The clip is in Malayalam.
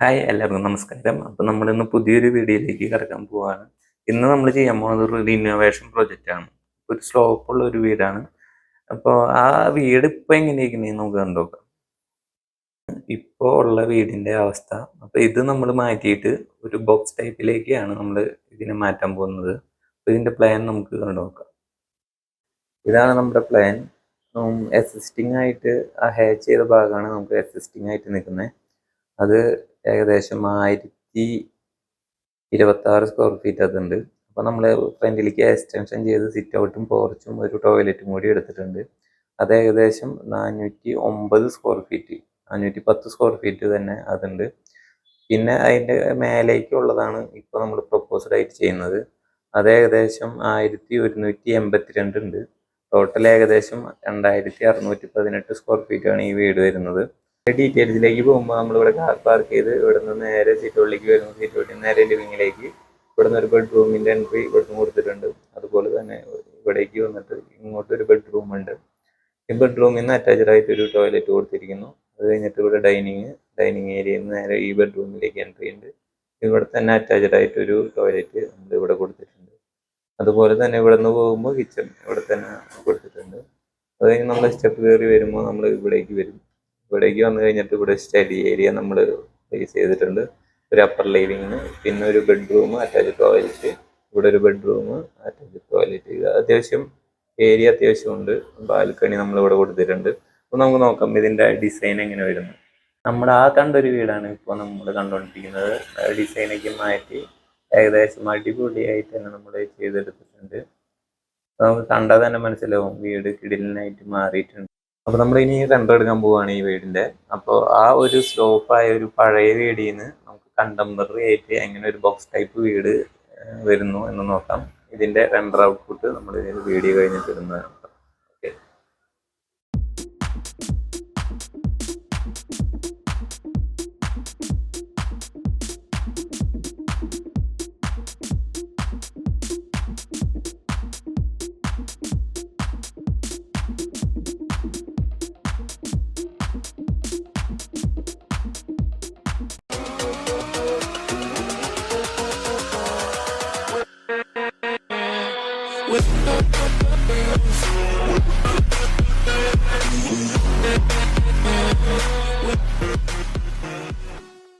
ഹായ് എല്ലാവർക്കും നമസ്കാരം. അപ്പോൾ നമ്മളിന്ന് പുതിയൊരു വീഡിയോയിലേക്ക് കടക്കാൻ പോവാണ്. ഇന്ന് നമ്മൾ ചെയ്യാൻ പോകുന്നത് ഒരു റിനോവേഷൻ പ്രൊജക്റ്റാണ്. ഒരു സ്ലോപ്പുള്ള ഒരു വീടാണ്. അപ്പോൾ ആ വീട് ഇപ്പോൾ എങ്ങനെയിരിക്കണേന്ന് നമുക്ക് കണ്ടുനോക്കാം. ഇപ്പോൾ ഉള്ള വീടിൻ്റെ അവസ്ഥ. അപ്പോൾ ഇത് നമ്മൾ മാറ്റിയിട്ട് ഒരു ബോക്സ് ടൈപ്പിലേക്കാണ് നമ്മൾ ഇതിനെ മാറ്റാൻ പോകുന്നത്. അപ്പോൾ ഇതിൻ്റെ പ്ലാൻ നമുക്ക് കണ്ടുനോക്കാം. ഇതാണ് നമ്മുടെ പ്ലാൻ. എക്സിസ്റ്റിംഗ് ആയിട്ട് ആ ഹാച്ച് ചെയ്ത ഭാഗമാണ് നമുക്ക് എക്സിസ്റ്റിംഗ് ആയിട്ട് നിൽക്കുന്നത്. അത് ഏകദേശം 1026 സ്ക്വയർ ഫീറ്റ് അതുണ്ട്. അപ്പോൾ നമ്മൾ ഫ്രണ്ടിലേക്ക് എക്സ്റ്റൻഷൻ ചെയ്ത് സിറ്റ് ഔട്ടും പോർച്ചും ഒരു ടോയ്ലറ്റും കൂടി എടുത്തിട്ടുണ്ട്. അത് ഏകദേശം 409 സ്ക്വയർ ഫീറ്റ്, 410 സ്ക്വയർ ഫീറ്റ് തന്നെ അതുണ്ട്. പിന്നെ അതിൻ്റെ മേലേക്കുള്ളതാണ് ഇപ്പോൾ നമ്മൾ പ്രൊപ്പോസ്ഡ് ആയിട്ട് ചെയ്യുന്നത്. അത് ഏകദേശം 1182 ഉണ്ട്. ടോട്ടൽ ഏകദേശം 2618 സ്ക്വയർ ഫീറ്റാണ് ഈ വീട് വരുന്നത്. ഡീറ്റെയിൽസിലേക്ക് പോകുമ്പോൾ നമ്മളിവിടെ കാർ പാർക്ക് ചെയ്ത് ഇവിടെ നിന്ന് നേരെ സീറ്റോളിലേക്ക് വരുന്നു. സീറ്റോളിൽ നേരെ ലിവിങ്ങിലേക്ക് ഇവിടെ നിന്ന് ഒരു ബെഡ്റൂമിൻ്റെ എൻട്രി ഇവിടുന്ന് കൊടുത്തിട്ടുണ്ട്. അതുപോലെ തന്നെ ഇവിടേക്ക് വന്നിട്ട് ഇങ്ങോട്ട് ഒരു ബെഡ്റൂം ഉണ്ട്. ഈ ബെഡ്റൂമിൽ നിന്ന് അറ്റാച്ച്ഡ് ആയിട്ട് ഒരു ടോയ്ലറ്റ് കൊടുത്തിരിക്കുന്നു. അത് കഴിഞ്ഞിട്ട് ഇവിടെ ഡൈനിങ് ഏരിയയിൽ നിന്ന് നേരെ ഈ ബെഡ്റൂമിലേക്ക് എൻട്രി ഉണ്ട്. ഇവിടെ തന്നെ അറ്റാച്ച്ഡ് ആയിട്ട് ഒരു ടോയ്ലറ്റ് നമ്മൾ ഇവിടെ കൊടുത്തിട്ടുണ്ട്. അതുപോലെ തന്നെ ഇവിടെ നിന്ന് പോകുമ്പോൾ കിച്ചൺ ഇവിടെ തന്നെ കൊടുത്തിട്ടുണ്ട്. അത് കഴിഞ്ഞ് നമ്മൾ സ്റ്റെപ്പ് കയറി വരുമ്പോൾ നമ്മൾ ഇവിടേക്ക് വരും. ഇവിടേക്ക് വന്നു കഴിഞ്ഞിട്ട് ഇവിടെ സ്റ്റഡി ഏരിയ നമ്മൾ പ്ലേസ് ചെയ്തിട്ടുണ്ട്. ഒരു അപ്പർ ലിവിങ്, പിന്നെ ഒരു ബെഡ്റൂം, അറ്റാച്ച് ടോയ്ലറ്റ്, ഇവിടെ ഒരു ബെഡ്റൂം, അറ്റാച്ച് ടോയ്ലറ്റ്. ഇത് അത്യാവശ്യം ഏരിയ അത്യാവശ്യമുണ്ട്. ബാൽക്കണി നമ്മളിവിടെ കൊടുത്തിട്ടുണ്ട്. അപ്പോൾ നമുക്ക് നോക്കാം ഇതിൻ്റെ ഡിസൈൻ എങ്ങനെ വരുന്നു. നമ്മുടെ ആ കണ്ടൊരു വീടാണ് ഇപ്പോൾ നമ്മൾ കണ്ടുകൊണ്ടിരിക്കുന്നത്. ഡിസൈനൊക്കെ മാറ്റി ഏകദേശം അടിപൊളിയായിട്ട് തന്നെ നമ്മൾ ചെയ്തെടുത്തിട്ടുണ്ട്. നമുക്ക് കണ്ടാൽ തന്നെ മനസ്സിലാവും വീട് കിടിലനായിട്ട് മാറിയിട്ടുണ്ട്. അപ്പോൾ നമ്മൾ ഇനി റെൻ്റർ എടുക്കാൻ പോവുകയാണ് ഈ വീടിൻ്റെ. അപ്പോൾ ആ ഒരു സ്ലോപ്പായ ഒരു പഴയ വീടിൽ നിന്ന് നമുക്ക് കണ്ടംപററി ആയിട്ട് എങ്ങനെ ഒരു ബോക്സ് ടൈപ്പ് വീട് വരുന്നു എന്ന് നോക്കാം. ഇതിൻ്റെ റെൻ്റർ ഔട്ട്പുട്ട് നമ്മൾ വീഡിയോ കഴിഞ്ഞിട്ട് ഇടുന്നതാണ്. Okay, with